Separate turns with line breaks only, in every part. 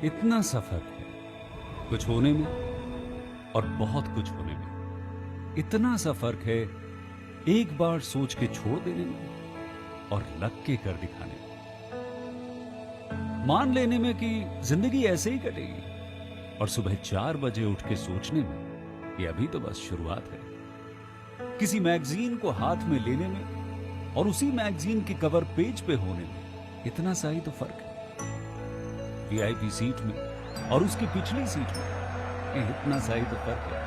इतना सा फर्क है कुछ होने में और बहुत कुछ होने में। इतना सा फर्क है एक बार सोच के छोड़ देने में और लग के कर दिखाने में। मान लेने में कि जिंदगी ऐसे ही कटेगी और सुबह 4 बजे उठ के सोचने में कि अभी तो बस शुरुआत है। किसी मैगजीन को हाथ में लेने में और उसी मैगजीन की कवर पेज पे होने में इतना सा ही तो फर्क है। वीआईपी सीट में और उसकी पिछली सीट में इतना सा ही तो फर्क है।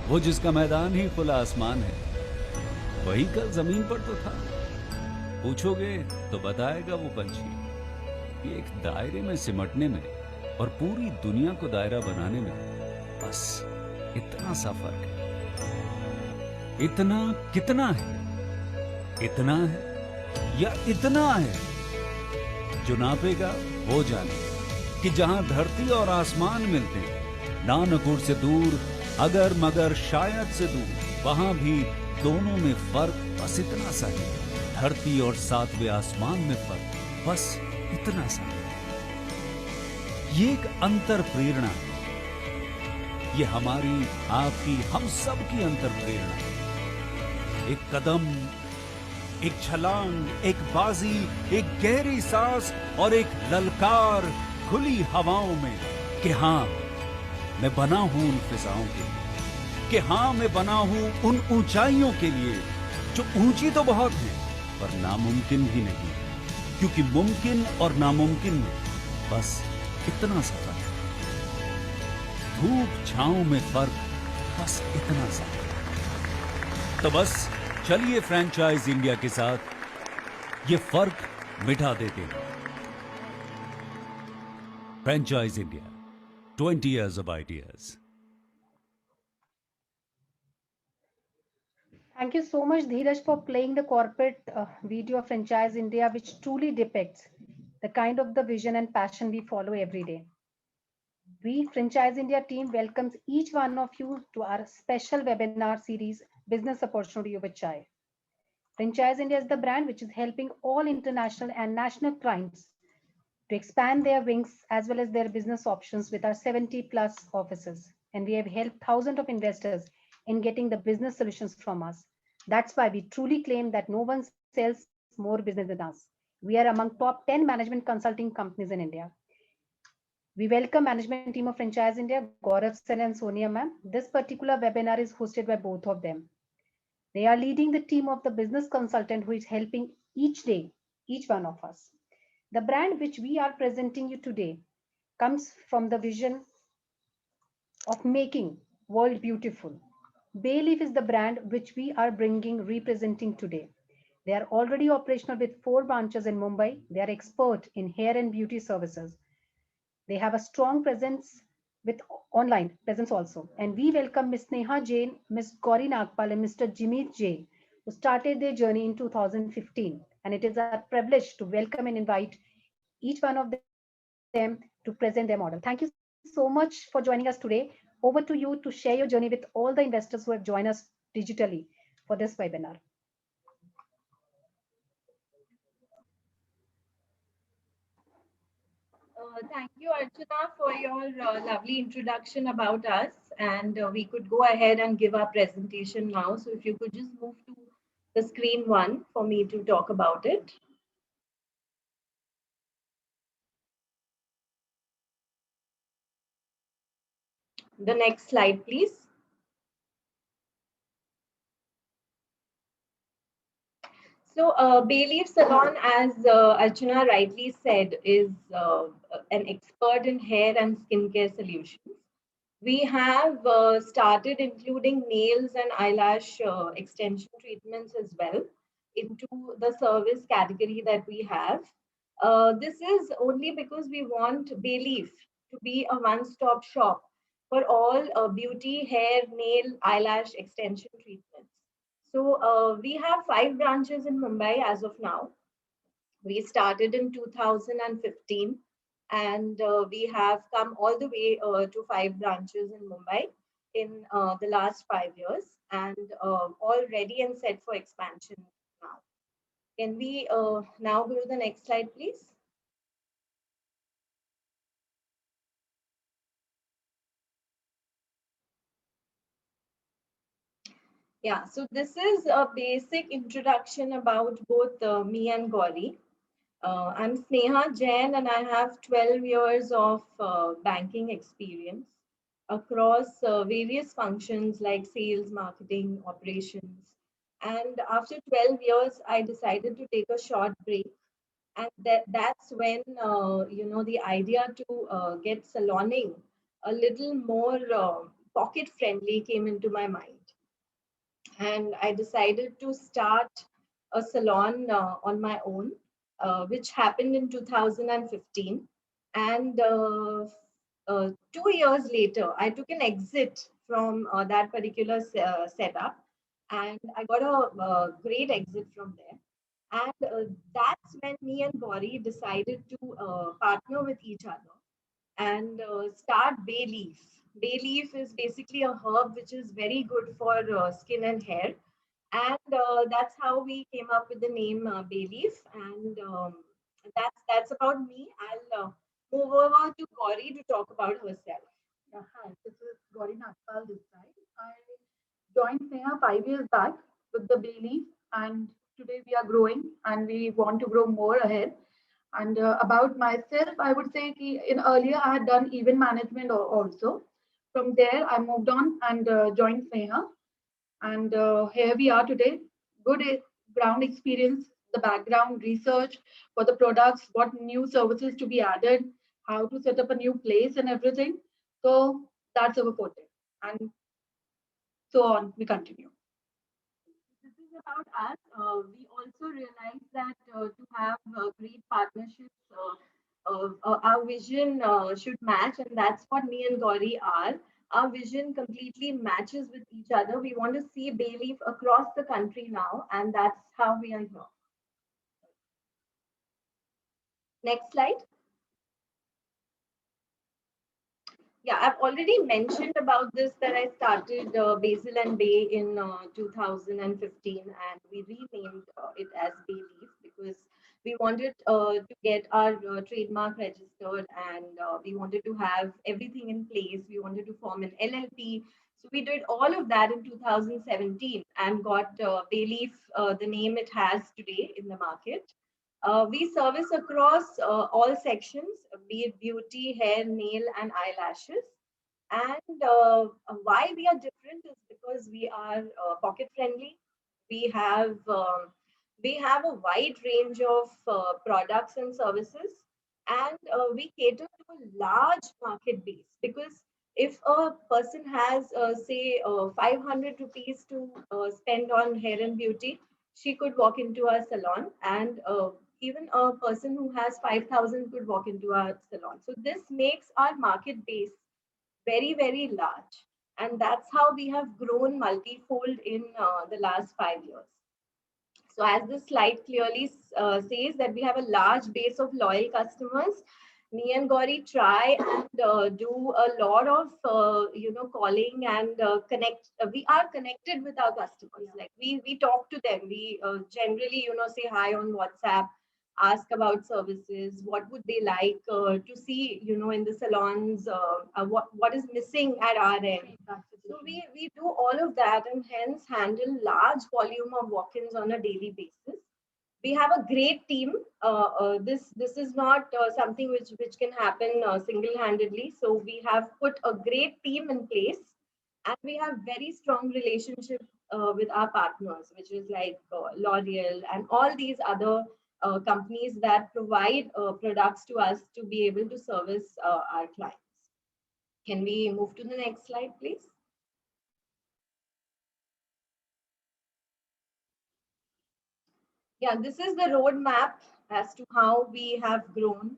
वो जिसका मैदान ही खुला आसमान है वही कल जमीन पर तो था। पूछोगे तो बताएगा वो पंछी कि एक दायरे में सिमटने में और पूरी दुनिया को दायरा बनाने में बस इतना सा फर्क है। इतना कितना है? इतना है या इतना है? जो नापेगा वो जाने कि जहां धरती और आसमान मिलते हैं, नानकुर से दूर, अगर मगर शायद से दूर, वहां भी दोनों में फर्क बस इतना सा है। धरती और सातवें आसमान में फर्क बस इतना सा है। ये एक अंतर प्रेरणा है। ये हमारी, आपकी, हम सब की अंतर प्रेरणा है। एक कदम, एक छलांग, एक बाजी, एक गहरी सांस और एक ललकार खुली हवाओं में कि हाँ मैं बना हूं उन फिजाओं के लिए, कि हाँ मैं बना हूं उन ऊंचाइयों के लिए जो ऊंची तो बहुत है पर नामुमकिन भी नहीं, क्योंकि मुमकिन और नामुमकिन में बस इतना सा फर्क है। धूप छांव में फर्क बस इतना सा है। तो बस चलिए फ्रेंचाइज इंडिया के साथ ये फर्क मिटा देते हैं। Franchise India, 20 years of ideas.
Thank you so much, Dheeraj, for playing the corporate video of Franchise India, which truly depicts the kind of the vision and passion we follow every day. We, Franchise India team, welcomes each one of you to our special webinar series, Business Opportunity Over Chai. Franchise India is the brand which is helping all international and national clients to expand their wings as well as their business options with our 70 plus offices. And we have helped thousands of investors in getting the business solutions from us. That's why we truly claim that no one sells more business than us. We are among top 10 management consulting companies in India. We welcome management team of Franchise India, Gaurav Sen and Sonia ma'am. This particular webinar is hosted by both of them. They are leading the team of the business consultant who is helping each day, each one of us. The brand which we are presenting you today comes from the vision of making world beautiful. Bayleaf is the brand which we are representing today. They are already operational with 4 branches in Mumbai. They are expert in hair and beauty services. They have a strong presence with online presence also. And we welcome Ms. Neha Jain, Ms. Gauri Nagpal, and Mr. Jimmy J, who started their journey in 2015. And it is our privilege to welcome and invite each one of them to present their model. Thank you so much for joining us today. Over to you to share your journey with all the investors who have joined us digitally for this webinar.
Thank you, Archana, for your lovely introduction about us. And we could go ahead and give our presentation now. So if you could just move to the screen one for me to talk about it. The next slide, please. So, Bayleaf Salon, as Archana rightly said, is an expert in hair and skincare solutions. We have started including nails and eyelash extension treatments as well into the service category that we have. This is only because we want Bayleaf to be a one-stop shop for all beauty, hair, nail, eyelash extension treatments. So we have 5 branches in Mumbai as of now. We started in 2015 and we have come all the way to 5 branches in Mumbai in the last 5 years and all ready and set for expansion now. Can we now go to the next slide, please? Yeah, so this is a basic introduction about both me and Gauri. I'm Sneha Jain and I have 12 years of banking experience across various functions like sales, marketing, operations. And after 12 years, I decided to take a short break. And that's when, the idea to get saloning a little more pocket friendly came into my mind. And I decided to start a salon on my own, which happened in 2015. And 2 years later, I took an exit from that particular setup, and I got a great exit from there. And that's when me and Gauri decided to partner with each other and start bay leaf. Bay leaf is basically a herb which is very good for skin and hair, and that's how we came up with the name bay leaf. And that's about me. I'll move over to Gauri to talk about herself.
Yeah, hi, this is Gauri Nagpal this side. I joined Sneha 5 years back with the Bay and today we are growing and we want to grow more ahead. And about myself, I would say ki in earlier I had done event management also. From there, I moved on and joined Sneha. And here we are today. Good ground experience, the background research for the products, what new services to be added, how to set up a new place and everything. So that's our forte. And so on, we continue.
This is about us. We also realize that to have great partnerships, our vision should match, and that's what me and Gauri are. Our vision completely matches with each other. We want to see Bayleaf across the country now, and that's how we are here. Next slide. Yeah, I've already mentioned about this that I started Basil and Bay in 2015, and we renamed it as Bayleaf because we wanted to get our trademark registered, and we wanted to have everything in place. We wanted to form an LLP. So we did all of that in 2017 and got Bayleaf, the name it has today in the market. We service across all sections, be it beauty, hair, nail, and eyelashes. And why we are different is because we are pocket friendly. We have a wide range of products and services, and we cater to a large market base. Because if a person has, say, 500 rupees to spend on hair and beauty, she could walk into our salon, and even a person who has 5,000 could walk into our salon. So this makes our market base very, very large. And that's how we have grown multifold in the last 5 years. So as the slide clearly says that we have a large base of loyal customers. Me and Gauri try and do a lot of, calling and connect. We are connected with our customers. Like we talk to them. We generally, say hi on WhatsApp, ask about services, what would they like to see, in the salons, what is missing at our end. So we do all of that and hence handle large volume of walk-ins on a daily basis. We have a great team. This is not something which can happen single-handedly. So we have put a great team in place, and we have very strong relationship with our partners, which is like L'Oreal and all these other companies that provide products to us to be able to service our clients. Can we move to the next slide, please? Yeah, this is the roadmap as to how we have grown.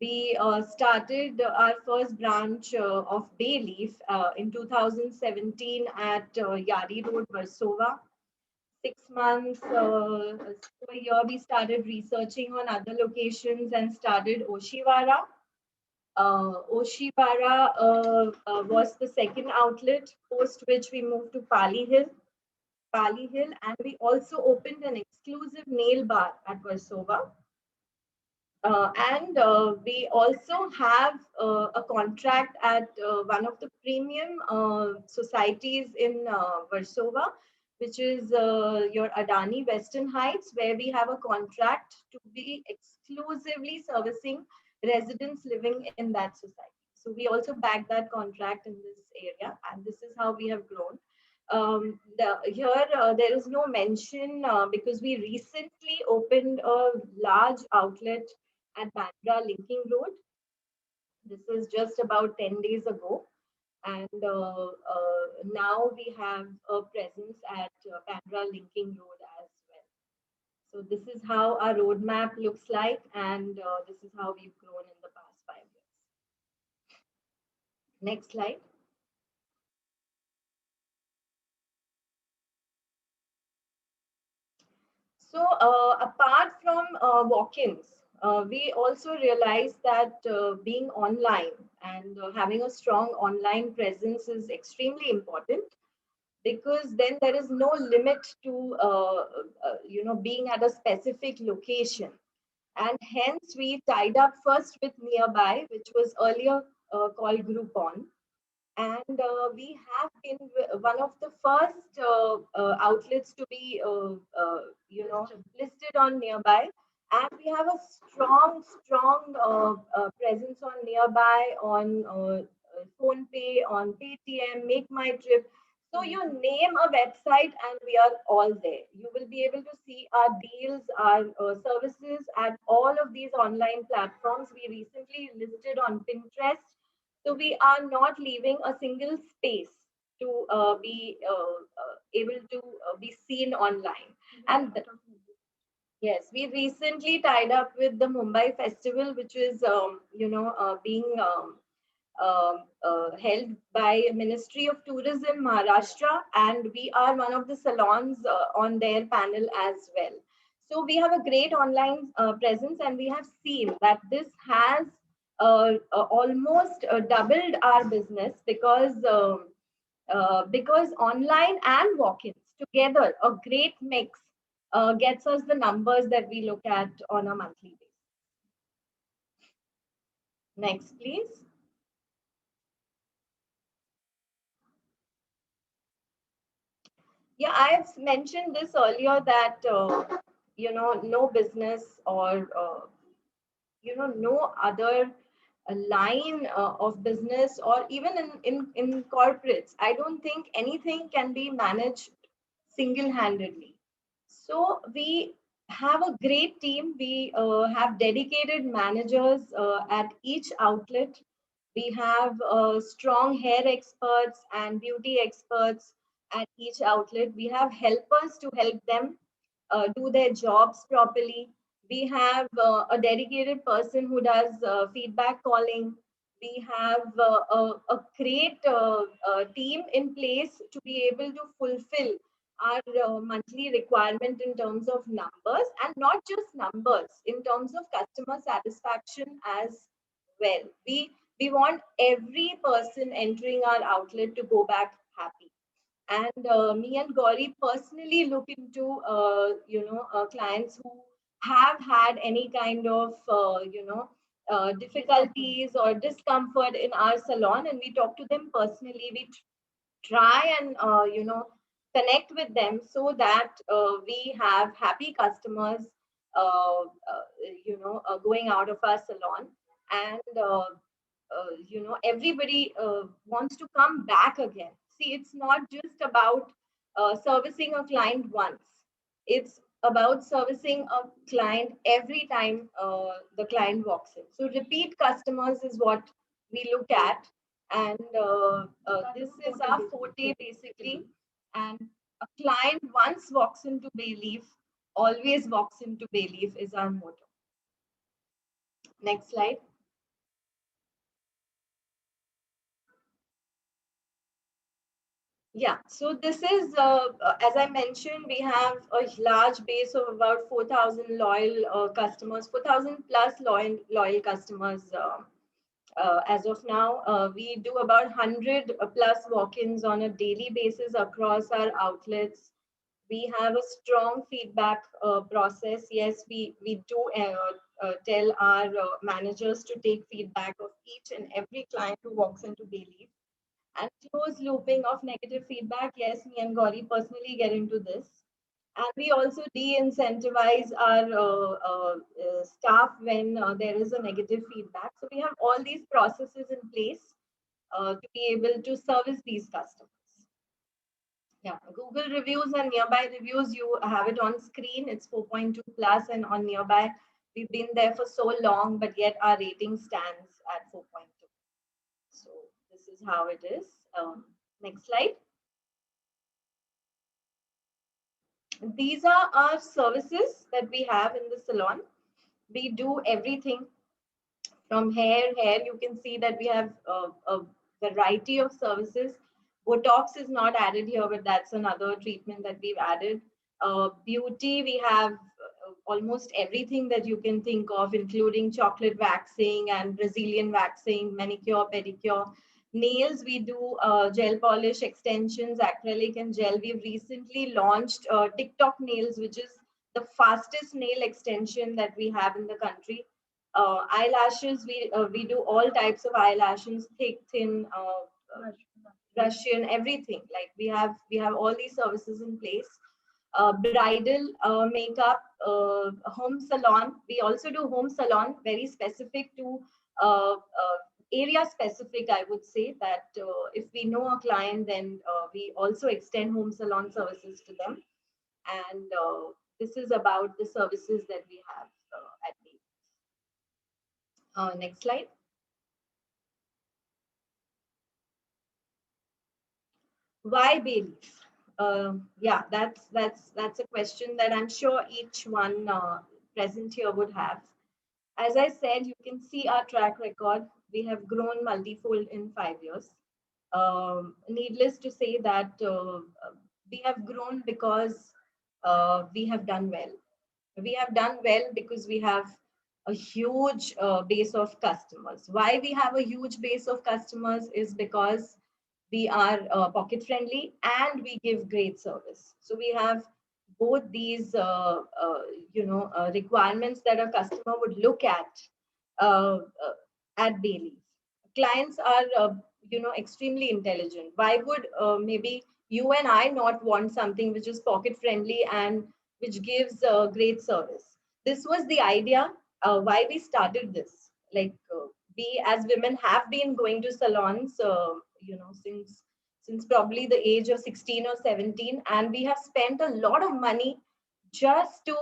We started our first branch of Bayleaf in 2017 at Yari Road, Versova. 6 months, a year, we started researching on other locations and started Oshiwara. Oshiwara was the second outlet, post which we moved to Pali Hill. And we also opened an exclusive nail bar at Versova. And we also have a contract at one of the premium societies in Versova, which is your Adani Western Heights, where we have a contract to be exclusively servicing residents living in that society. So we also back that contract in this area, and this is how we have grown. Here, there is no mention because we recently opened a large outlet at Bandra Linking Road. This is just about 10 days ago. And now we have a presence at Bandra Linking Road as well. So this is how our roadmap looks like, and this is how we've grown in the past 5 years. Next slide. So apart from walk-ins, we also realized that being online and having a strong online presence is extremely important, because then there is no limit to being at a specific location, and hence we tied up first with Nearby, which was earlier called Groupon, and we have been one of the first outlets to be listed on Nearby, and we have a strong presence on Nearby, on PhonePe, on Paytm, Make My Trip. So you name a website and we are all there. You will be able to see our deals, our services at all of these online platforms. We recently listed on Pinterest, so we are not leaving a single space to be able to be seen online. And yes, we recently tied up with the Mumbai Festival, which is being held by Ministry of Tourism Maharashtra, and we are one of the salons on their panel as well. So we have a great online presence, and we have seen that this has almost doubled our business, because online and walk-ins together, a great mix gets us the numbers that we look at on a monthly basis. Next, please. Yeah, I've mentioned this earlier that no business or no other line of business, or even in corporates, I don't think anything can be managed single-handedly. So we have a great team. We have dedicated managers at each outlet. We have strong hair experts and beauty experts at each outlet. We have helpers to help them do their jobs properly. We have a dedicated person who does feedback calling. We have a great team in place to be able to fulfill our monthly requirement in terms of numbers, and not just numbers, in terms of customer satisfaction as well. We want every person entering our outlet to go back happy. And me and Gauri personally look into clients who have had any kind of difficulties or discomfort in our salon, and we talk to them personally. We try and connect with them so that we have happy customers going out of our salon, and everybody wants to come back again. See, it's not just about servicing a client once. It's about servicing a client every time the client walks in. So repeat customers is what we look at, and this is our forte basically. And a client once walks into Bayleaf, always walks into Bayleaf is our motto. Next slide. Yeah, so this is, as I mentioned, we have a large base of about 4,000 loyal customers, 4,000 plus loyal customers as of now. We do about 100 plus walk-ins on a daily basis across our outlets. We have a strong feedback process. Yes, we do tell our managers to take feedback of each and every client who walks into Bayleaf. And closed looping of negative feedback. Yes, me and Gauri personally get into this. And we also de-incentivize our staff when there is a negative feedback. So we have all these processes in place to be able to service these customers. Yeah, Google reviews and nearby reviews, you have it on screen. It's 4.2 plus, and on nearby, we've been there for so long, but yet our rating stands at 4.2. So this is how it is. Next slide. These are our services that we have in the salon. We do everything from hair. You can see that we have a variety of services. Botox is not added here, but that's another treatment that we've added. Beauty, we have almost everything that you can think of, including chocolate waxing and Brazilian waxing, manicure, pedicure. Nails, we do gel polish, extensions, acrylic and gel. We've recently launched TikTok nails, which is the fastest nail extension that we have in the country. Eyelashes, we do all types of eyelashes, thick, thin, Russian, everything. Like we have all these services in place. Bridal makeup, home salon. We also do home salon, very specific to area specific. I would say that if we know a client, then we also extend home salon services to them. And this is about the services that we have at Bailiffs. Next slide. Why Bailiffs? Yeah, that's a question that I'm sure each one present here would have. As I said, you can see our track record. We have grown multifold in 5 years. Needless to say that we have grown because we have done well. We have done well because we have a huge base of customers. Why we have a huge base of customers is because we are pocket friendly and we give great service. So we have both these requirements that a customer would look at Bailey. Clients are extremely intelligent. Why would maybe you and I not want something which is pocket friendly and which gives great service? This was the idea why we started this. Like we as women have been going to salons since probably the age of 16 or 17, and we have spent a lot of money just to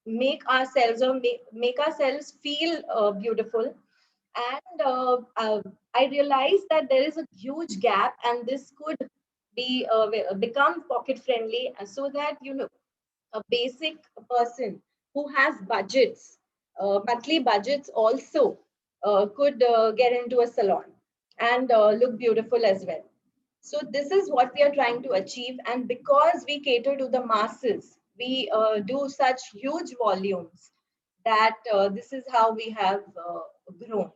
make ourselves or make ourselves feel beautiful. And I realized that there is a huge gap, and this could be become pocket friendly, so that a basic person who has budgets, monthly budgets also could get into a salon and look beautiful as well. So this is what we are trying to achieve. And because we cater to the masses, we do such huge volumes that this is how we have grown.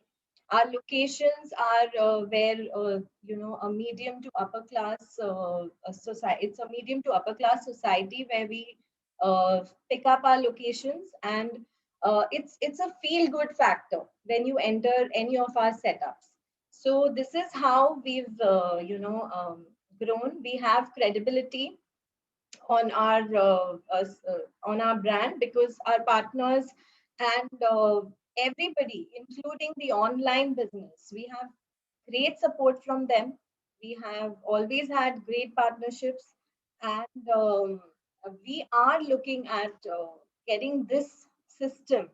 Our locations are where a medium to upper class society. It's a medium to upper class society where we pick up our locations, and it's a feel good factor when you enter any of our setups. So this is how we've grown. We have credibility on our brand because our partners and everybody, including the online business, we have great support from them. We have always had great partnerships, and we are looking at getting this system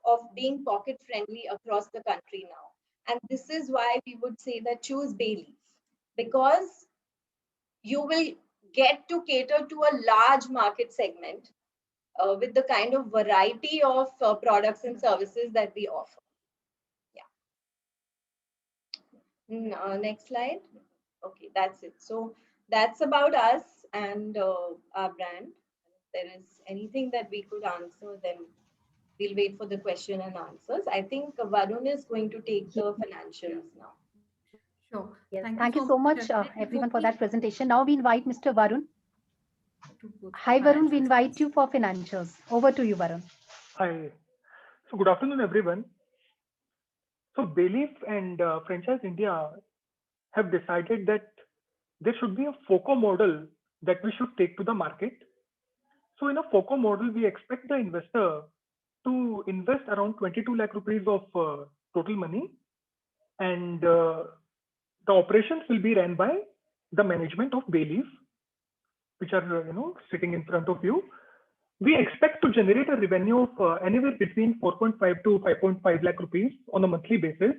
of being pocket friendly across the country now. And this is why we would say that choose Bailey, because you will get to cater to a large market segment with the kind of variety of products and services that we offer. Yeah. Next slide. Okay, that's it. So that's about us and our brand. If there is anything that we could answer, then we'll wait for the question and answers. I think Varun is going to take the financials now.
Sure.
Yes, thank you so much, everyone, for that presentation. Now we invite Mr. Varun. Hi, Varun, we invite you for financials. Over to you, Varun.
Hi. So good afternoon, everyone. So Bayleaf and Franchise India have decided that there should be a FOCO model that we should take to the market. So in a FOCO model, we expect the investor to invest around 22 lakh rupees of total money, and the operations will be ran by the management of Bayleaf, which are sitting in front of you. We expect to generate a revenue of anywhere between 4.5 to 5.5 lakh rupees on a monthly basis.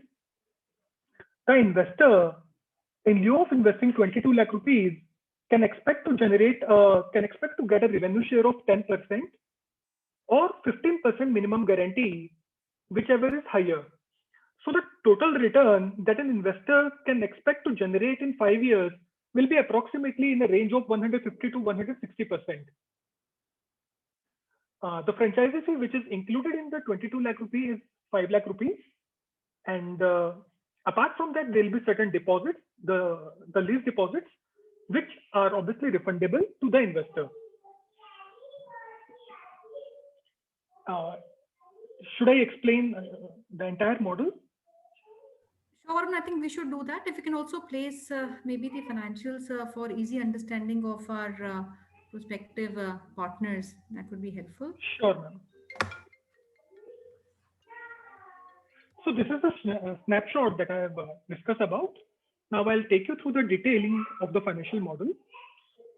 The investor, in lieu of investing 22 lakh rupees, can expect to get a revenue share of 10% or 15% minimum guarantee, whichever is higher. So the total return that an investor can expect to generate in 5 years will be approximately in the range of 150 to 160%. The franchisee fee, which is included in the 22 lakh rupee, is 5 lakh rupees. And apart from that, there will be certain deposits, the lease deposits, which are obviously refundable to the investor. Should I explain the entire model?
Sure, and I think we should do that. If you can also place maybe the financials for easy understanding of our prospective partners, that would be helpful.
Sure, ma'am. So this is a snapshot that I have discussed about. Now I'll take you through the detailing of the financial model.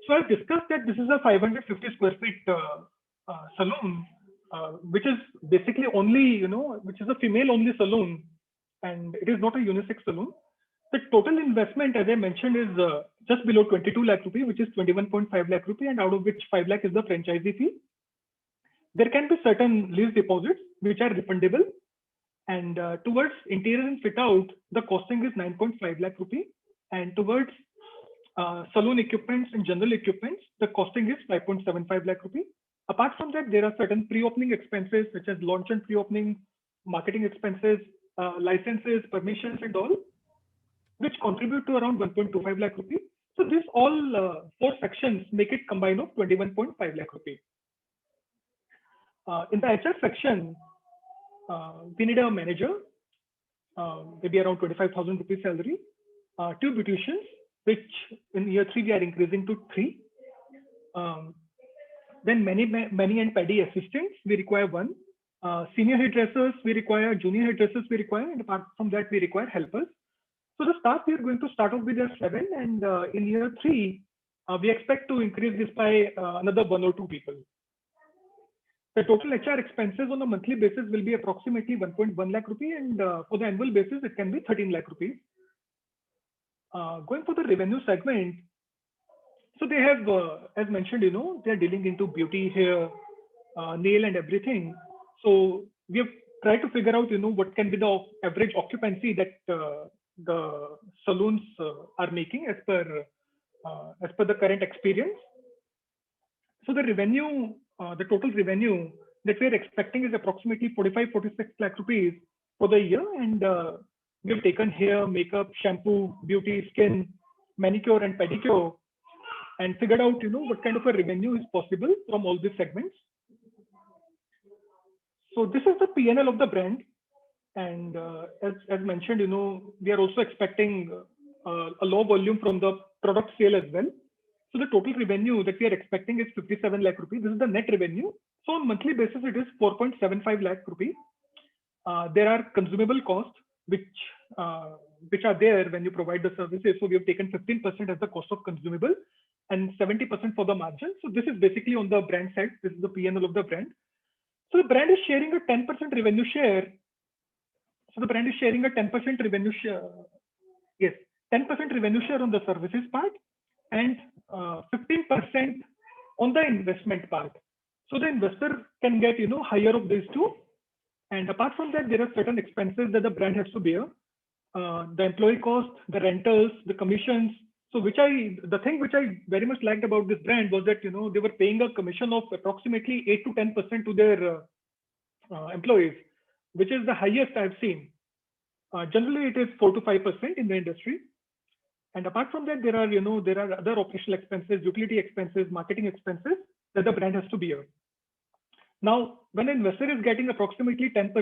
So I've discussed that this is a 550 square feet saloon, which is basically only, which is a female only saloon, and it is not a unisex saloon. The total investment, as I mentioned, is just below 22 lakh rupee, which is 21.5 lakh rupee, and out of which 5 lakh is the franchisee fee. There can be certain lease deposits which are refundable, and towards interior and fit out, the costing is 9.5 lakh rupee, and towards saloon equipments and general equipments, the costing is 5.75 lakh rupee. Apart from that, there are certain pre-opening expenses such as launch and pre-opening, marketing expenses, licenses, permissions, and all, which contribute to around 1.25 lakh rupee. So these all 4 sections make it combined of 21.5 lakh rupee. In the HR section, we need a manager, maybe around 25,000 rupees salary, 2 beauticians, which in year 3 we are increasing to 3. Then many and paddy assistants, we require 1. Senior hairdressers we require, junior hairdressers we require, and apart from that we require helpers. So the staff we are going to start off with are 7, and in year 3 we expect to increase this by another 1 or 2 people. The total HR expenses on a monthly basis will be approximately 1.1 lakh rupee, and for the annual basis it can be 13 lakh rupees. Going for the revenue segment, so they have, as mentioned, they are dealing into beauty, hair, nail, and everything. So we have tried to figure out, what can be the average occupancy that the saloons are making as per the current experience. So the revenue, the total revenue that we are expecting is approximately 45-46 lakh rupees for the year, and we have taken hair, makeup, shampoo, beauty, skin, manicure, and pedicure, and figured out, what kind of a revenue is possible from all these segments. So this is the P&L of the brand, and as mentioned, we are also expecting a low volume from the product sale as well. So the total revenue that we are expecting is 57 lakh rupees. This is the net revenue. So on monthly basis, it is 4.75 lakh rupees. There are consumable costs which are there when you provide the services. So we have taken 15% as the cost of consumable and 70% for the margin. So this is basically on the brand side. This is the P&L of the brand. So the brand is sharing a 10% revenue share. So the brand is sharing a 10% revenue share. Yes, 10% revenue share on the services part and 15% on the investment part. So the investor can get, higher of these two. And apart from that, there are certain expenses that the brand has to bear. The employee cost, the rentals, the commissions. So the thing which I very much liked about this brand was that, they were paying a commission of approximately 8 to 10% to their employees, which is the highest I've seen. Generally, it is 4 to 5% in the industry. And apart from that, there are other operational expenses, utility expenses, marketing expenses that the brand has to bear. Now, when an investor is getting approximately 10%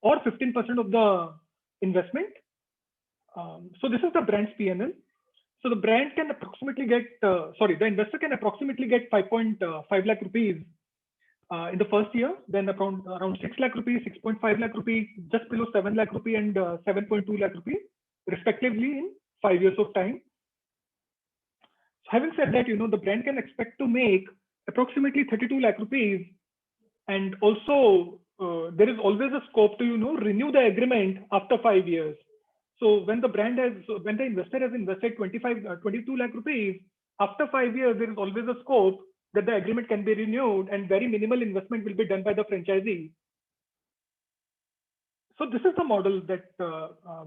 or 15% of the investment. So this is the brand's P&L. So the brand can approximately get, the investor can approximately get 5.5 lakh rupees in the first year, then around 6 lakh rupees, 6.5 lakh rupees, just below 7 lakh rupees and 7.2 lakh rupees, respectively in 5 years of time. So having said that, the brand can expect to make approximately 32 lakh rupees, and also there is always a scope to renew the agreement after 5 years. So when the investor has invested 22 lakh rupees, after 5 years there is always a scope that the agreement can be renewed and very minimal investment will be done by the franchisee. So this is the model that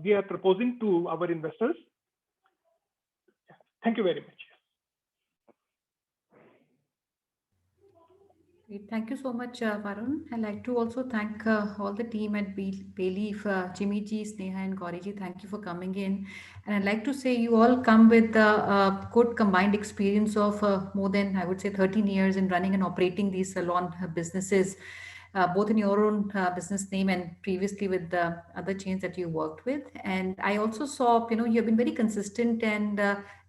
we are proposing to our investors. Thank you very much.
Great. Thank you so much, Varun. I'd like to also thank all the team at Bayleaf, Jimmy Ji, Sneha, and Gauri Ji. Thank you for coming in. And I'd like to say you all come with a good combined experience of more than, I would say, 13 years in running and operating these salon businesses, both in your own business name and previously with the other chains that you worked with. And I also saw, you've been very consistent, and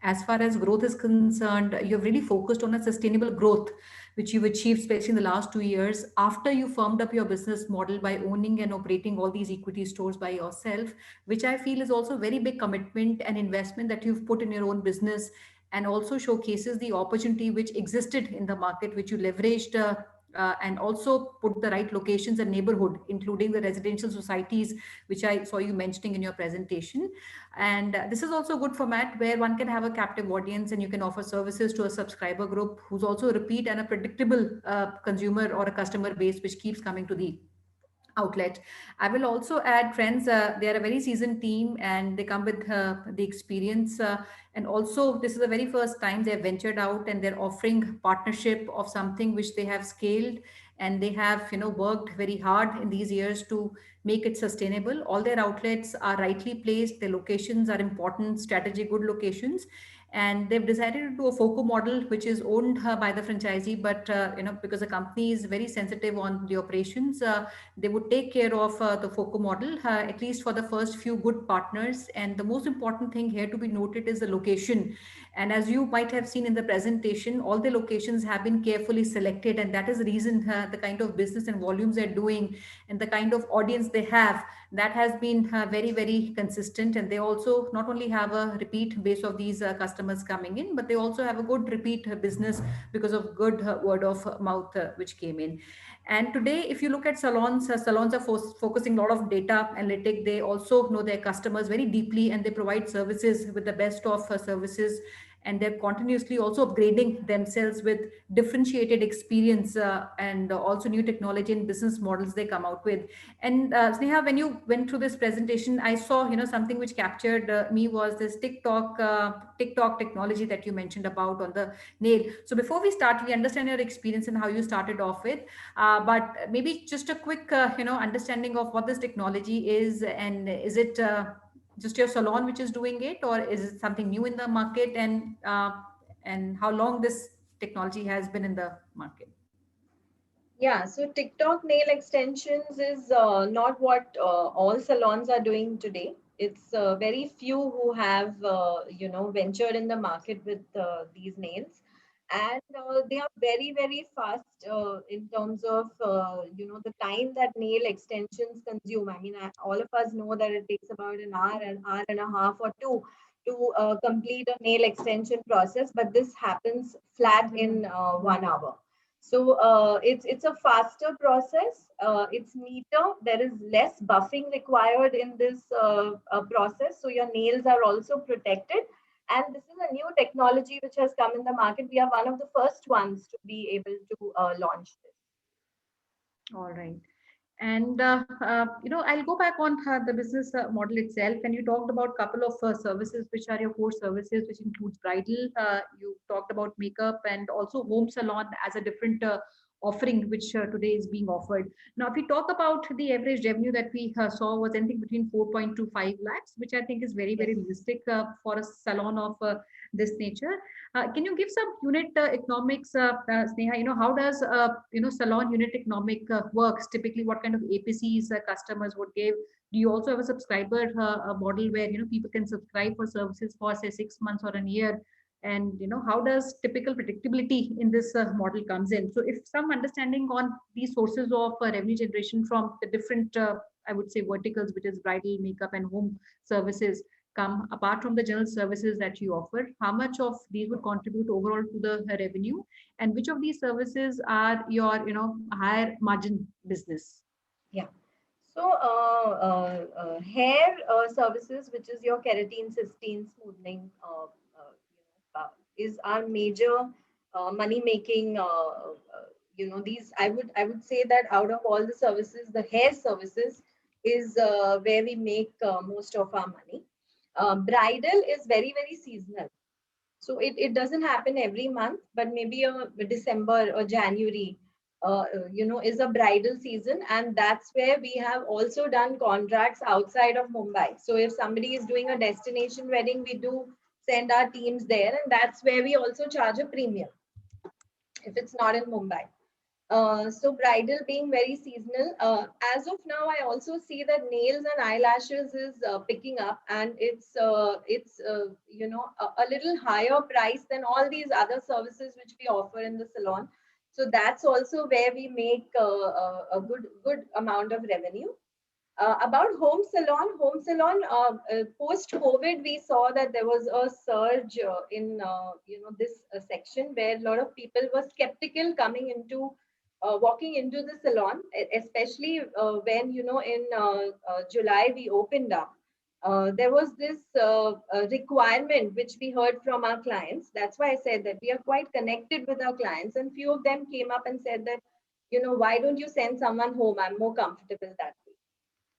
as far as growth is concerned, you've really focused on a sustainable growth, which you've achieved, especially in the last 2 years, after you firmed up your business model by owning and operating all these equity stores by yourself, which I feel is also a very big commitment and investment that you've put in your own business, and also showcases the opportunity which existed in the market, which you leveraged and also put the right locations and neighborhood, including the residential societies, which I saw you mentioning in your presentation. And this is also a good format where one can have a captive audience and you can offer services to a subscriber group who's also a repeat and a predictable consumer or a customer base, which keeps coming to the outlet. I will also add, friends, they are a very seasoned team and they come with the experience. And also, this is the very first time they have ventured out and they're offering partnership of something which they have scaled, and they have worked very hard in these years to make it sustainable. All their outlets are rightly placed. Their locations are important, strategic, good locations. And they've decided to do a FOCO model, which is owned by the franchisee, but because the company is very sensitive on the operations, they would take care of the FOCO model, at least for the first few good partners. And the most important thing here to be noted is the location. And as you might have seen in the presentation, all the locations have been carefully selected, and that is the reason the kind of business and volumes they're doing and the kind of audience they have, that has been very, very consistent. And they also not only have a repeat base of these customers coming in, but they also have a good repeat business because of good word of mouth which came in. And today, if you look at salons, salons are focusing a lot of data analytic. They also know their customers very deeply, and they provide services with the best of services. And they're continuously also upgrading themselves with differentiated experience and also new technology and business models they come out with. And Sneha, when you went through this presentation, I saw something which captured me was this TikTok technology that you mentioned about on the nail. So before we start, we understand your experience and how you started off with, but maybe just a quick understanding of what this technology is, and is it just your salon which is doing it, or is it something new in the market, and how long this technology has been in the market?
Yeah, so TikTok nail extensions is not what all salons are doing today. It's very few who have, ventured in the market with these nails. And they are very, very fast in terms of, the time that nail extensions consume. I mean, all of us know that it takes about an hour and a half or two to complete a nail extension process, but this happens flat in 1 hour. So it's a faster process. It's neater. There is less buffing required in this process. So your nails are also protected. And this is a new technology which has come in the market. We are one of the first ones to be able to launch this.
All right. And I'll go back on the business model itself. And you talked about a couple of services, which are your core services, which includes bridal. You talked about makeup and also home salon as a different offering, which today is being offered. Now, if we talk about the average revenue that we saw was anything between 4.25 lakhs, which I think is very, very realistic for a salon of this nature. Can you give some unit economics, Sneha? How does salon unit economic works? Typically, what kind of APCs customers would give? Do you also have a subscriber model where people can subscribe for services for say 6 months or a year? And how does typical predictability in this model comes in? So if some understanding on these sources of revenue generation from the different I would say verticals, which is bridal, makeup, and home services, come apart from the general services that you offer, how much of these would contribute overall to the revenue, and which of these services are your higher margin business?
Yeah. So, hair services, which is your keratin, cystine, smoothing, is our major money making. These I would say that out of all the services, the hair services is where we make most of our money. Bridal is very very seasonal, so it doesn't happen every month, but maybe a December or January, is a bridal season. And that's where we have also done contracts outside of Mumbai. So if somebody is doing a destination wedding, we do send our teams there. And that's where we also charge a premium if it's not in Mumbai. So bridal being very seasonal. As of now, I also see that nails and eyelashes is picking up, and it's a little higher price than all these other services which we offer in the salon. So that's also where we make a good amount of revenue. About home salon, post COVID, we saw that there was a surge in this section where a lot of people were skeptical coming into walking into the salon, especially when in July we opened up. There was this requirement which we heard from our clients. That's why I said that we are quite connected with our clients, and few of them came up and said that, why don't you send someone home? I'm more comfortable that way.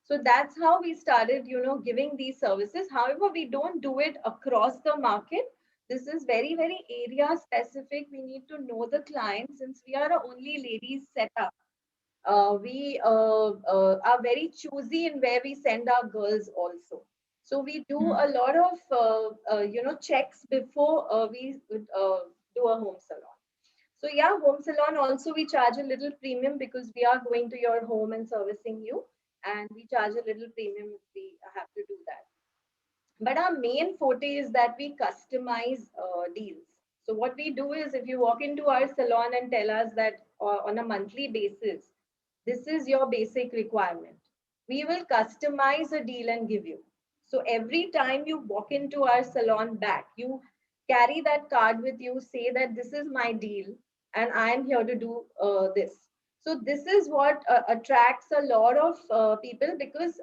So that's how we started, giving these services. However, we don't do it across the market. This is very, very area specific. We need to know the client. Since we are a only ladies setup, we are very choosy in where we send our girls also. So we do a lot of, checks before we do a home salon. So yeah, home salon also we charge a little premium because we are going to your home and servicing you, and we charge a little premium if we have to do that. But our main forte is that we customize deals. So what we do is, if you walk into our salon and tell us that on a monthly basis, this is your basic requirement, we will customize a deal and give you. So every time you walk into our salon back, you carry that card with you, say that this is my deal and I'm here to do this. So this is what attracts a lot of people, because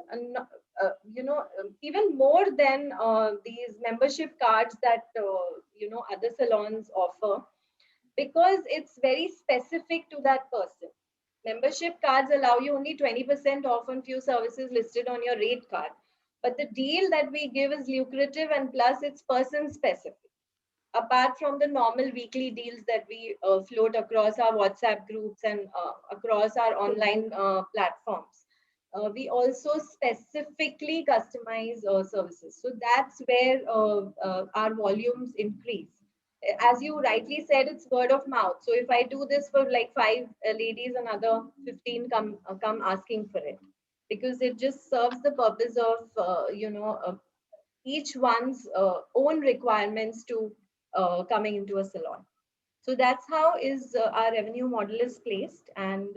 even more than these membership cards that other salons offer, because it's very specific to that person. Membership cards allow you only 20% off on few services listed on your rate card, but the deal that we give is lucrative, and plus it's person specific. Apart from the normal weekly deals that we float across our WhatsApp groups and across our online platforms, we also specifically customize services. So that's where our volumes increase. As you rightly said, it's word of mouth. So if I do this for like 5 ladies, another 15 come asking for it, because it just serves the purpose of each one's own requirements to coming into a salon. So that's how is our revenue model is placed. And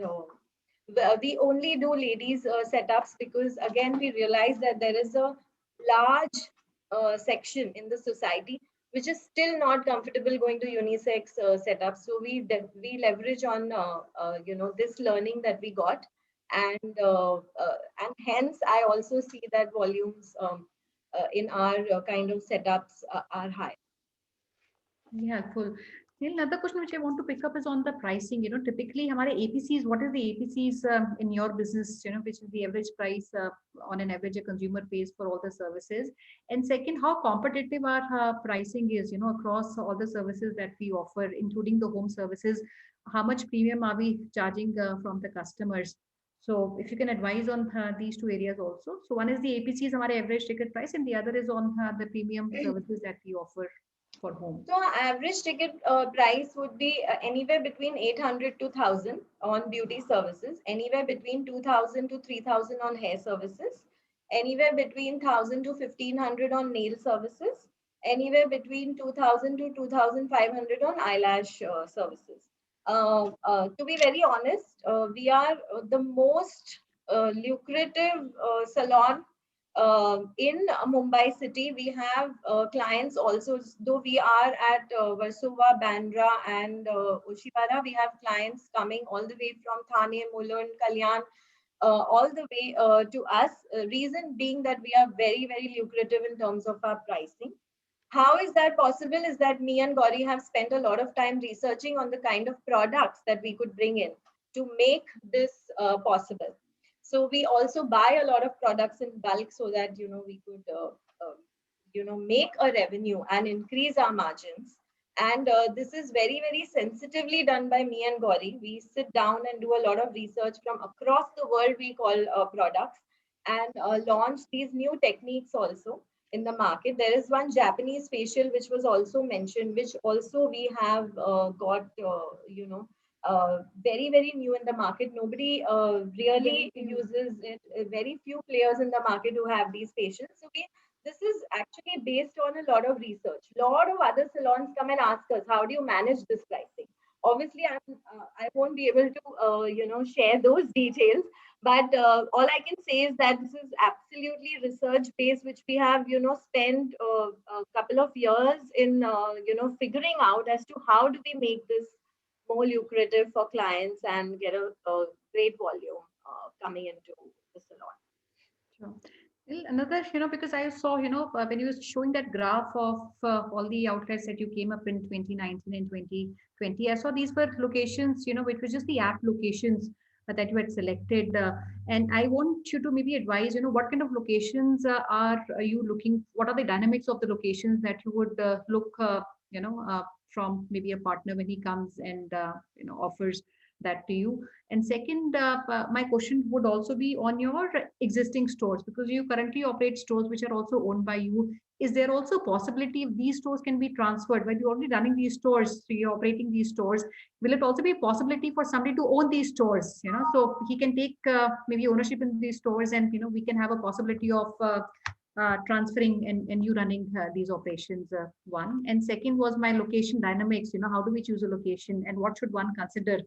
we only do ladies setups because, again, we realize that there is a large section in the society which is still not comfortable going to unisex setups. So we leverage on this learning that we got, and hence I also see that volumes in our kind of setups are high.
Yeah, cool. Another question which I want to pick up is on the pricing. Typically, हमारे APCs, what is the APCs in your business? Which is the average price on an average a consumer pays for all the services? And second, how competitive our pricing is, across all the services that we offer, including the home services? How much premium are we charging from the customers? So if you can advise on these two areas also. So one is the APCs, हमारे average ticket price, and the other is on the premium services that we offer for home.
So average ticket price would be anywhere between 800 to 1,000 on beauty services, anywhere between 2,000 to 3,000 on hair services, anywhere between 1,000 to 1,500 on nail services, anywhere between 2,000 to 2,500 on eyelash services. To be very honest, we are the most lucrative salon in Mumbai city. We have clients also, though we are at Versova, Bandra and Oshiwara, we have clients coming all the way from Thane, Mulund, Kalyan, all the way to us. Reason being that we are very, very lucrative in terms of our pricing. How is that possible? Is that me and Gauri have spent a lot of time researching on the kind of products that we could bring in to make this possible. So we also buy a lot of products in bulk so that we could make a revenue and increase our margins. And this is very, very sensitively done by me and Gauri. We sit down and do a lot of research from across the world. We call products and launch these new techniques also in the market. There is one Japanese facial which was also mentioned, which also we have got, very, very new in the market. Nobody really uses it. Very few players in the market who have these facials. So this is actually based on a lot of research. A lot of other salons come and ask us, how do you manage this pricing? Obviously, I won't be able to, share those details. But all I can say is that this is absolutely research based, which we have, spent a couple of years in, figuring out as to how do we make this more lucrative for clients and get a great volume coming into the salon.
Sure. Well, another, because I saw, when you were showing that graph of all the outlets that you came up in 2019 and 2020, I saw these were locations, which was just the app locations that you had selected. And I want you to maybe advise, what kind of locations are you looking, what are the dynamics of the locations that you would look, from maybe a partner when he comes and, offers that to you. And second, my question would also be on your existing stores, because you currently operate stores which are also owned by you. Is there also a possibility if these stores can be transferred when you're already running these stores, so you're operating these stores, will it also be a possibility for somebody to own these stores, so he can take maybe ownership in these stores, and we can have a possibility of transferring and you running these operations, one. And second was my location dynamics, how do we choose a location and what should one consider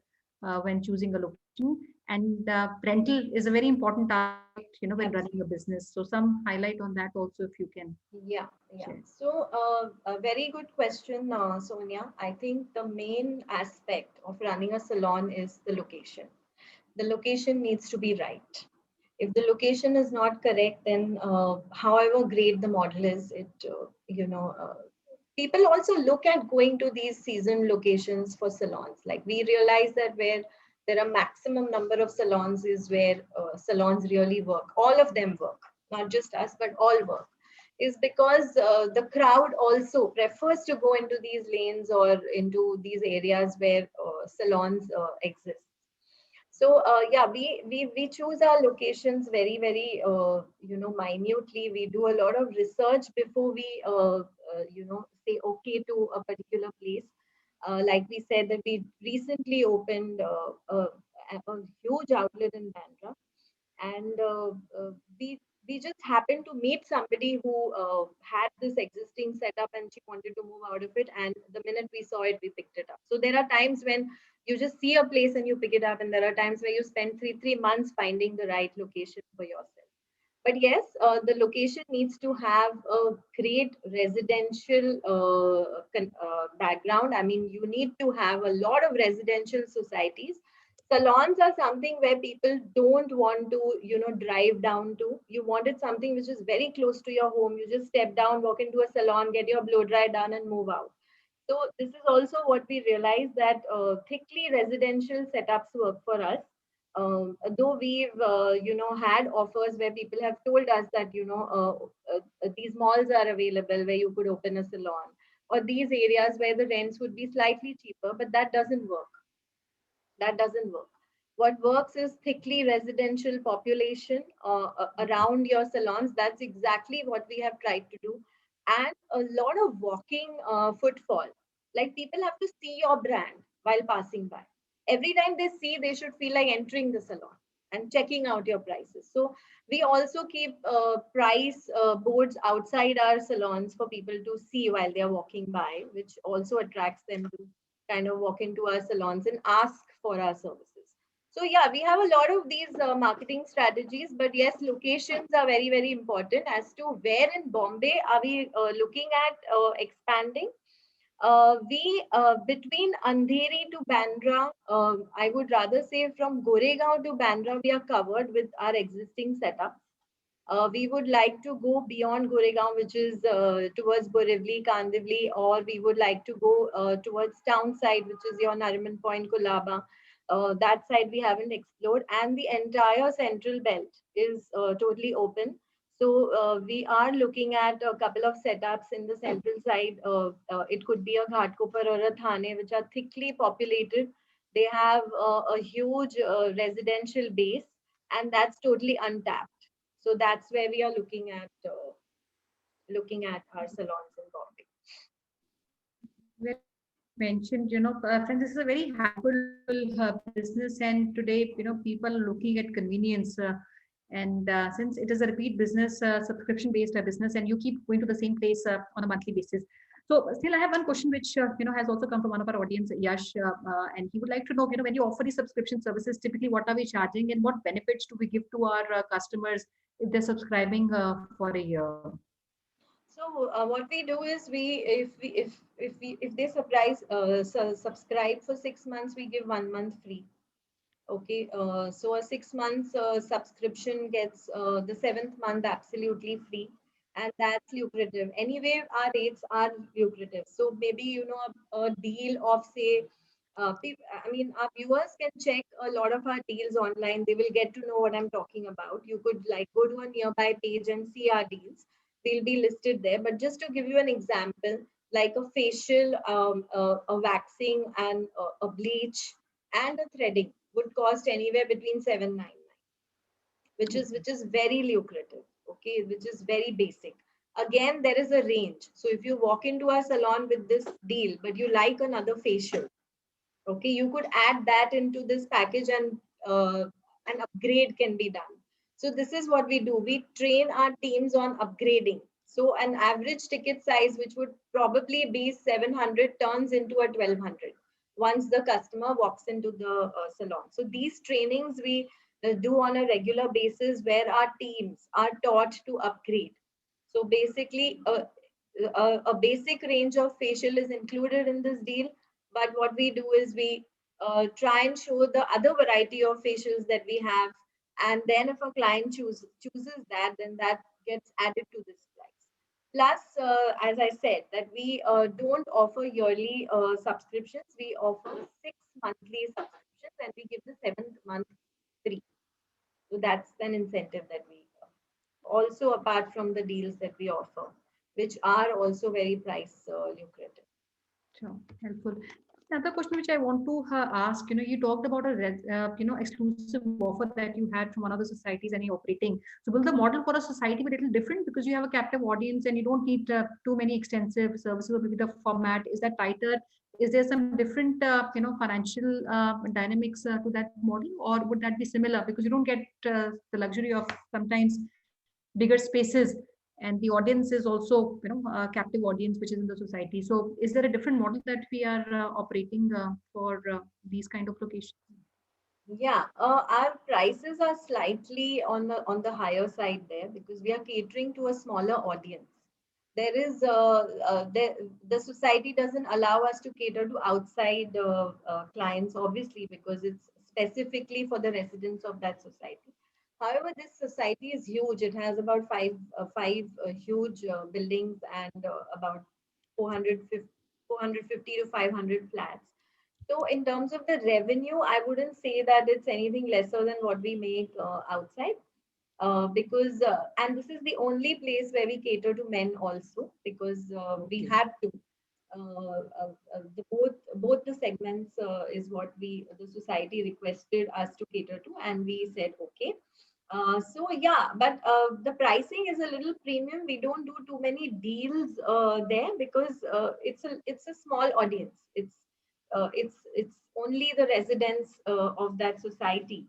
when choosing a location? And rental is a very important aspect, when running a business. So some highlight on that also, if you can.
Yeah.
Sure.
So a very good question, Sonia. I think the main aspect of running a salon is the location. The location needs to be right. If the location is not correct, then however great the model is, people also look at going to these season locations for salons. Like, we realize that where there are maximum number of salons is where salons really work. All of them work, not just us, but all work. Is because the crowd also prefers to go into these lanes or into these areas where salons exist. So yeah, we choose our locations very, very minutely. We do a lot of research before we say okay to a particular place. Like we said that we recently opened a huge outlet in Bandra, and we just happened to meet somebody who had this existing setup and she wanted to move out of it, and the minute we saw it, we picked it up. So there are times when you just see a place and you pick it up, and there are times where you spend three months finding the right location for yourself. But yes, the location needs to have a great residential background. I mean, you need to have a lot of residential societies. Salons are something where people don't want to, drive down to. You wanted something which is very close to your home. You just step down, walk into a salon, get your blow dry done, and move out. So this is also what we realized, that thickly residential setups work for us. Though we've had offers where people have told us that these malls are available where you could open a salon, or these areas where the rents would be slightly cheaper, but that doesn't work. What works is thickly residential population around your salons. That's exactly what we have tried to do. And a lot of walking footfall. Like, people have to see your brand while passing by. Every time they see, they should feel like entering the salon. and checking out your prices. So we also keep price boards outside our salons for people to see while they are walking by, which also attracts them to kind of walk into our salons and ask for our services. So yeah, we have a lot of these marketing strategies, but yes, locations are very, very important. As to where in Bombay are we looking at expanding? We between Andheri to Bandra, I would rather say from Goregaon to Bandra, we are covered with our existing setup. We would like to go beyond Goregaon, which is towards Borivali, Kandivali, or we would like to go towards town side, which is your Nariman Point, Kolaba. That side we haven't explored, and the entire central belt is totally open. So we are looking at a couple of setups in the central side. It could be a Ghatkopar or a Thane, which are thickly populated. They have a huge residential base, and that's totally untapped. So that's where we are looking at our salons in Bombay.
Well mentioned, friends, this is a very helpful business, and today, people are looking at convenience. And since it is a repeat business, subscription based business, and you keep going to the same place on a monthly basis. So still, I have one question which has also come from one of our audience, Yash, and he would like to know, when you offer these subscription services, typically what are we charging, and what benefits do we give to our customers if they're subscribing for a year?
So what we do is if they subscribe for 6 months, we give 1 month free. Okay, so a 6 months subscription gets the seventh month absolutely free, and that's lucrative. Anyway, our rates are lucrative. So maybe a deal of say, I mean, our viewers can check a lot of our deals online. They will get to know what I'm talking about. You could like go to a nearby page and see our deals. They'll be listed there. But just to give you an example, like a facial, a waxing, and a bleach and a threading would cost anywhere between 799, which is very lucrative. Okay, which is very basic. Again, there is a range. So if you walk into a salon with this deal, but you like another facial, okay, you could add that into this package, and an upgrade can be done. So this is what we do. We train our teams on upgrading. So an average ticket size, which would probably be 700, turns into a 1200 once the customer walks into the salon. So these trainings we do on a regular basis, where our teams are taught to upgrade. So basically a basic range of facial is included in this deal, but what we do is we try and show the other variety of facials that we have, and then if a client chooses that, then that gets added to this price. Plus, as I said, that we don't offer yearly subscriptions. We offer 6 monthly subscriptions, and we give the seventh month free. So that's an incentive that we also, apart from the deals that we offer, which are also very price lucrative.
Sure, helpful. Another question which I want to ask, you talked about exclusive offer that you had from one of the societies and you're operating. So will the model for a society be a little different because you have a captive audience and you don't need too many extensive services, or maybe the format is that tighter? Is there some different, financial dynamics to that model, or would that be similar because you don't get the luxury of sometimes bigger spaces, and the audience is also a captive audience which is in the society? So is there a different model that we are operating for these kind of locations?
Yeah, our prices are slightly on the higher side there because we are catering to a smaller audience. There is the society doesn't allow us to cater to outside clients, obviously, because it's specifically for the residents of that society. However, this society is huge. It has about five huge buildings and about 450 to 500 flats. So in terms of the revenue, I wouldn't say that it's anything lesser than what we make outside, because and this is the only place where we cater to men also, because we had to. Both the segments is what the society requested us to cater to, and we said okay. So yeah, but the pricing is a little premium. We don't do too many deals there because it's a small audience. It's only the residents of that society.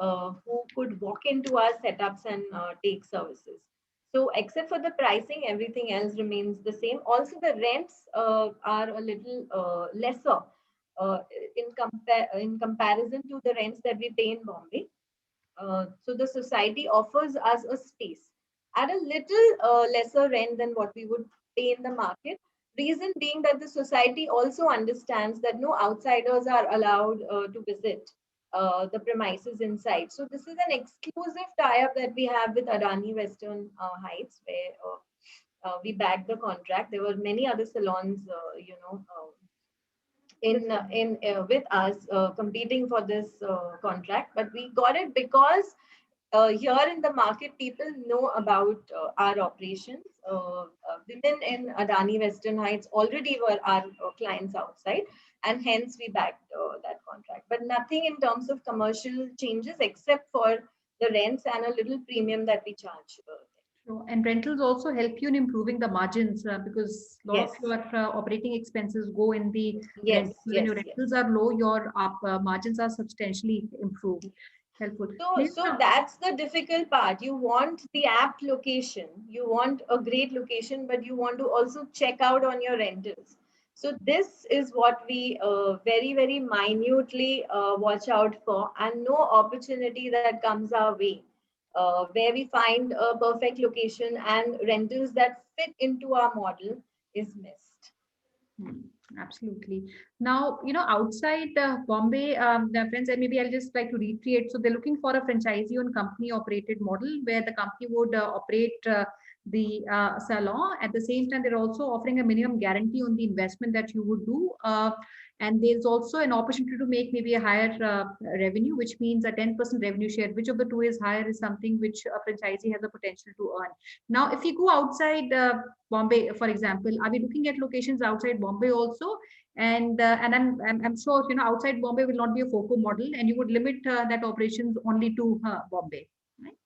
who could walk into our setups and take services. So except for the pricing, everything else remains the same. Also, the rents are a little lesser uh, in comparison to the rents that we pay in Bombay. So the society offers us a space at a little lesser rent than what we would pay in the market. Reason being that the society also understands that no outsiders are allowed to visit the premises inside. So this is an exclusive tie-up that we have with Adani Western Heights, where we bagged the contract. There were many other salons, in with us competing for this contract, but we got it because here in the market, people know about our operations. Women in Adani Western Heights already were our clients outside, and hence we backed that contract. But nothing in terms of commercial changes except for the rents and a little premium that we charge.
Sure. And rentals also help you in improving the margins because a lot of
Yes.
your operating expenses go in the
Yes,
rent. When your
yes, yes.
rentals are low, your margins are substantially improved. Helpful.
So that's the difficult part. You want the apt location, you want a great location, but you want to also check out on your rentals. So this is what we very, very minutely watch out for, and no opportunity that comes our way where we find a perfect location and rentals that fit into our model is missed.
Hmm, absolutely. Now, outside Bombay, the friends, and maybe I'll just like to reiterate. So they're looking for a franchisee owned company operated model where the company would operate the salon. At the same time, they're also offering a minimum guarantee on the investment that you would do. And there's also an opportunity to make maybe a higher revenue, which means a 10% revenue share. Which of the two is higher is something which a franchisee has the potential to earn. Now, if you go outside Bombay, for example, are we looking at locations outside Bombay also? And I'm sure outside Bombay will not be a FOCO model, and you would limit that operations only to Bombay. Right?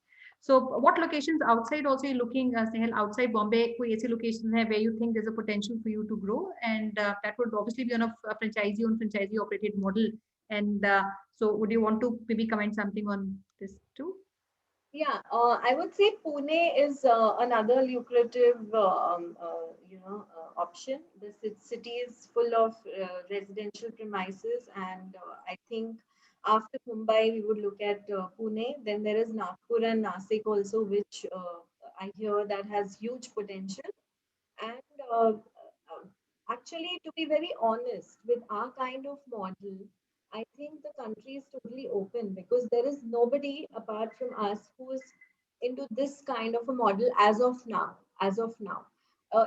So, what locations outside also you're looking, Snehal, outside Bombay, कोई ऐसे locations हैं where you think there's a potential for you to grow, and that would obviously be on a franchisee operated model. And so, would you want to maybe comment something on this too?
Yeah, I would say Pune is another lucrative, option. The city is full of residential premises, and I think after Mumbai, we would look at Pune. Then there is Nagpur and Nasik also, which I hear that has huge potential. And actually, to be very honest, with our kind of model, I think the country is totally open because there is nobody apart from us who is into this kind of a model as of now. As of now,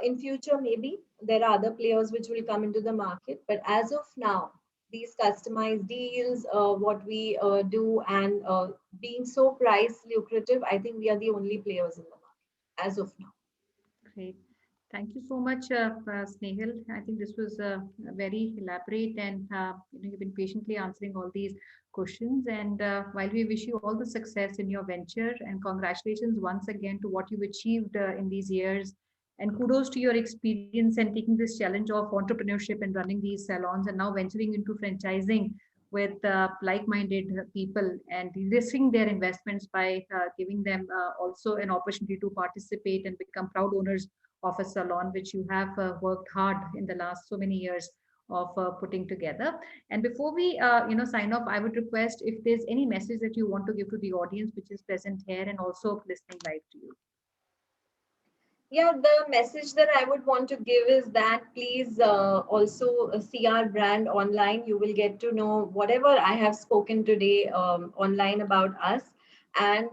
in future maybe there are other players which will come into the market, but as of now, these customized deals, what we do, and being so price lucrative, I think we are the only players in the market as of now.
Great. Thank you so much, Snehal. I think this was very elaborate, and you've been patiently answering all these questions. And while we wish you all the success in your venture, and congratulations once again to what you've achieved in these years, and kudos to your experience and taking this challenge of entrepreneurship and running these salons, and now venturing into franchising with like-minded people and risking their investments by giving them also an opportunity to participate and become proud owners of a salon which you have worked hard in the last so many years of putting together. And before we sign off, I would request if there's any message that you want to give to the audience which is present here and also listening live to you.
Yeah, the message that I would want to give is that please also see our brand online. You will get to know whatever I have spoken today online about us. And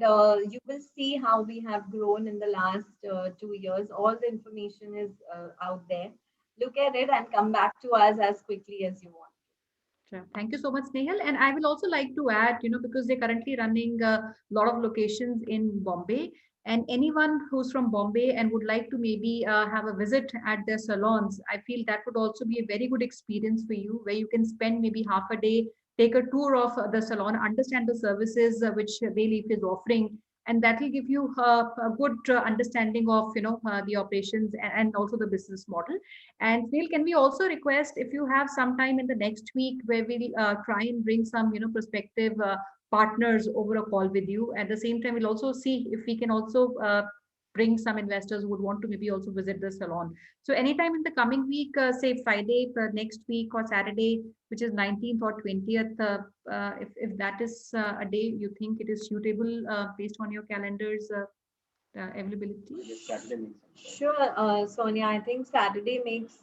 you will see how we have grown in the last 2 years. All the information is out there. Look at it and come back to us as quickly as you want.
Sure. Thank you so much, Snehal. And I will also like to add, because they're currently running a lot of locations in Bombay, and anyone who's from Bombay and would like to maybe have a visit at their salons, I feel that would also be a very good experience for you, where you can spend maybe half a day, take a tour of the salon, understand the services which Bayleaf is offering, and that will give you a good understanding of the operations and also the business model. And Neil, can we also request if you have some time in the next week where we'll try and bring some prospective partners over a call with you. At the same time, we'll also see if we can also bring some investors who would want to maybe also visit the salon. So anytime in the coming week, say Friday next week or Saturday, which is 19th or 20th, if that is a day you think it is suitable based on your calendars availability.
Sure, Sonia, I think Saturday makes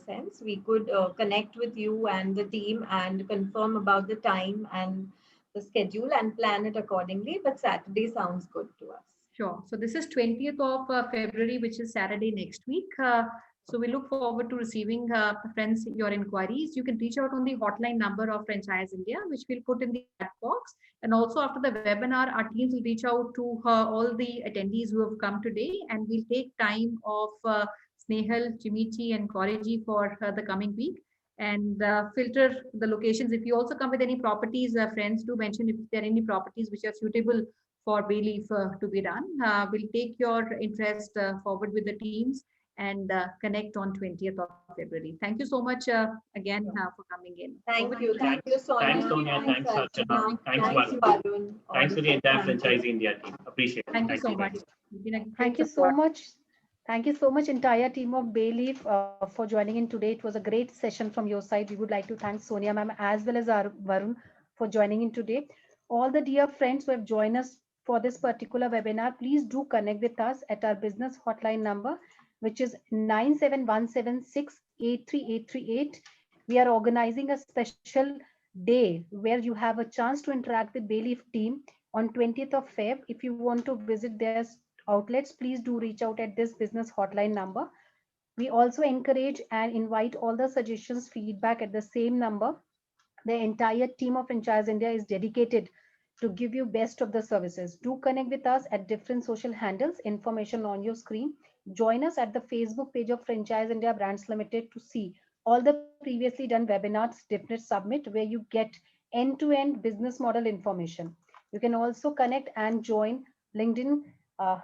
sense. We could connect with you and the team and confirm about the time and the schedule and plan it accordingly. But Saturday sounds good to us.
Sure. So this is 20th of February, which is Saturday next week. So we look forward to receiving, friends, your inquiries. You can reach out on the hotline number of Franchise India, which we'll put in the chat box. And also after the webinar, our teams will reach out to all the attendees who have come today, and we'll take time of Snehal, Chimichi, and Gauriji for the coming week, and filter the locations. If you also come with any properties, friends, do mention if there are any properties which are suitable for Bayleaf to be done. We'll take your interest forward with the teams and connect on 20th of February. Thank you so much again for coming in.
Thank you. Thank you, Sonia.
Thanks, Sonia. Thanks, Archana. Thanks, Varun.
Varun.
Thanks to the entire Franchise India team. Appreciate it.
Thank you so much. It's been a great
Thank you so
support.
much. Thank you so much, entire team of Bayleaf, for joining in today. It was a great session from your side. We would like to thank Sonia ma'am as well as our Varun for joining in today. All the dear friends who have joined us for this particular webinar, please do connect with us at our business hotline number, which is 9717683838. We are organizing a special day where you have a chance to interact with Bayleaf team on 20th of Feb. If you want to visit their outlets, please do reach out at this business hotline number. We also encourage and invite all the suggestions, feedback at the same number. The entire team of Franchise India is dedicated to give you best of the services. Do connect with us at different social handles, information on your screen. Join us at the Facebook page of Franchise India Brands Limited to see all the previously done webinars, Definite Submit, where you get end-to-end business model information. You can also connect and join LinkedIn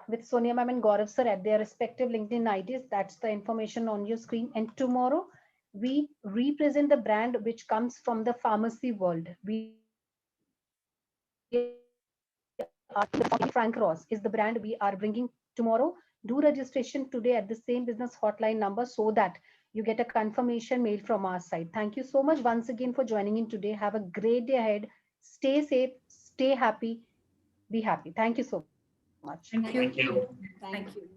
with Sonia ma'am and Gaurav sir at their respective LinkedIn IDs. That's the information on your screen. And tomorrow, we represent the brand which comes from the pharmacy world. We Frank Ross is the brand we are bringing tomorrow. Do registration today at the same business hotline number so that you get a confirmation mail from our side. Thank you so much once again for joining in today. Have a great day ahead. Stay safe, stay happy, be happy. Thank you so much.
Thank you.
Thank you.
Thank you.